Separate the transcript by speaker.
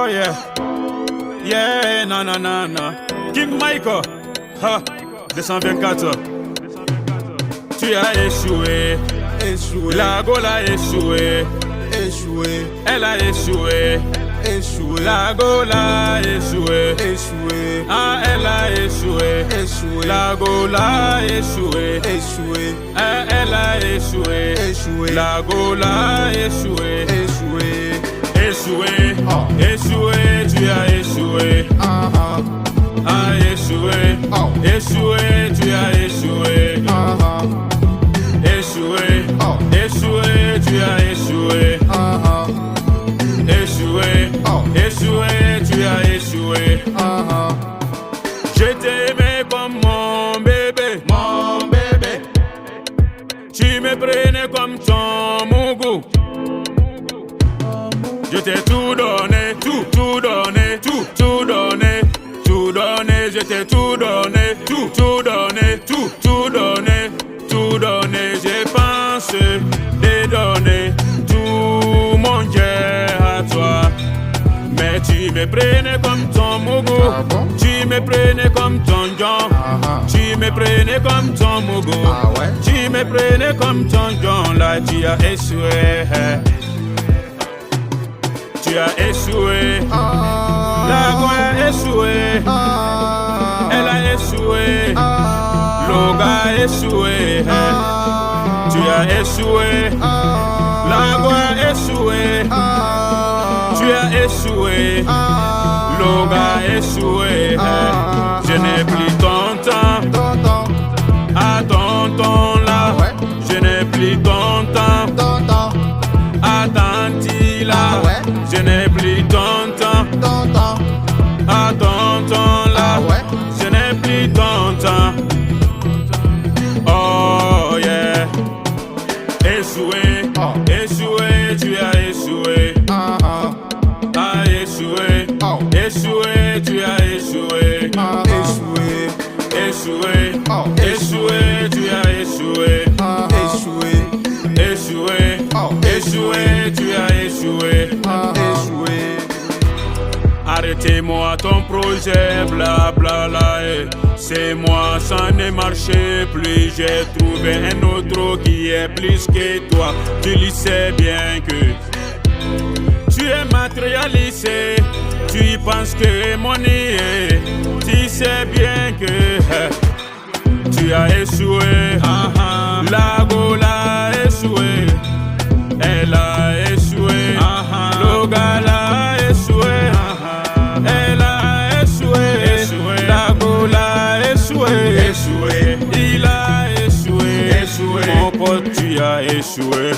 Speaker 1: yeah. Yeah, non, non, non, non. King Michael. Ha. 224. Tu as échoué.
Speaker 2: Échoué.
Speaker 1: La Gaule a échoué.
Speaker 2: Échoué.
Speaker 1: Elle a échoué.
Speaker 2: Échoué.
Speaker 1: La Gaule a échoué.
Speaker 2: Échoué.
Speaker 1: Ah, elle a échoué.
Speaker 2: Échoué.
Speaker 1: La Gaule a échoué.
Speaker 2: Échoué.
Speaker 1: Ah, elle a échoué.
Speaker 2: Échoué.
Speaker 1: La Gaule a échoué.
Speaker 2: Échoué.
Speaker 1: Échoué.
Speaker 2: Oh.
Speaker 1: Échoué, tu as échoué.
Speaker 2: Ah ah.
Speaker 1: Ah, échoué.
Speaker 2: Oh.
Speaker 1: Échoué, tu as échoué.
Speaker 2: Ah ah.
Speaker 1: Échoué.
Speaker 2: Oh.
Speaker 1: Échoué, tu as échoué.
Speaker 2: Ah ah.
Speaker 1: Échoué.
Speaker 2: Oh.
Speaker 1: Échoué, tu as échoué.
Speaker 2: Ah ah.
Speaker 1: Je t'aimais comme mon bébé.
Speaker 2: Mon bébé.
Speaker 1: Tu me prenais comme ton mougou. Je t'ai tout donné, tout donné, tout donné, tout donné, je t'ai tout donné, tout donné, tout donné, tout donné. J'ai pensé de donner tout mon cœur à toi. Mais tu me prenais comme ton mougou,
Speaker 2: Ah bon?
Speaker 1: tu me prenais comme ton John,
Speaker 2: Ah.
Speaker 1: tu me prenais comme ton mougou,
Speaker 2: Ah ouais?
Speaker 1: tu me prenais comme ton John. Là tu as échoué. Tu as échoué,
Speaker 2: Ah.
Speaker 1: la Gaule a échoué,
Speaker 2: Ah.
Speaker 1: elle a échoué,
Speaker 2: Ah.
Speaker 1: Loga a échoué,
Speaker 2: Ah.
Speaker 1: tu as échoué,
Speaker 2: Ah.
Speaker 1: la Gaule a échoué,
Speaker 2: Ah.
Speaker 1: tu as échoué,
Speaker 2: Ah.
Speaker 1: Loga a échoué,
Speaker 2: Ah.
Speaker 1: je n'ai plus ton temps,
Speaker 2: Tonton.
Speaker 1: à tonton là,
Speaker 2: Ouais.
Speaker 1: je n'ai plus ton temps,
Speaker 2: Tonton.
Speaker 1: à tanti là,
Speaker 2: Ah ouais.
Speaker 1: je n'ai plus ton temps.
Speaker 2: Tonton.
Speaker 1: À tonton là,
Speaker 2: Ah ouais.
Speaker 1: je n'ai plus ton temps. Oh yeah. Échoué,
Speaker 2: Oh.
Speaker 1: échoué, tu as échoué.
Speaker 2: Ah ah.
Speaker 1: Ah, échoué,
Speaker 2: Oh.
Speaker 1: échoué, tu as échoué.
Speaker 2: Ah. Échoué.
Speaker 1: Échoué,
Speaker 2: Oh.
Speaker 1: échoué, tu as échoué.
Speaker 2: Ah. Échoué.
Speaker 1: Échoué,
Speaker 2: Oh.
Speaker 1: échoué, tu as échoué.
Speaker 2: Ah. Échoué.
Speaker 1: Arrêtez-moi ton projet, bla bla bla. C'est moi, ça ne marche plus. J'ai trouvé un autre qui est plus que toi. Tu le sais bien que tu es matérialisé. Tu penses que monnaie. Tu sais bien que tu as échoué. La Gaule a échoué. Elle a échoué. Le gars a échoué. Elle a échoué. La Gaule a échoué. Il a échoué. Mon pote, tu as échoué.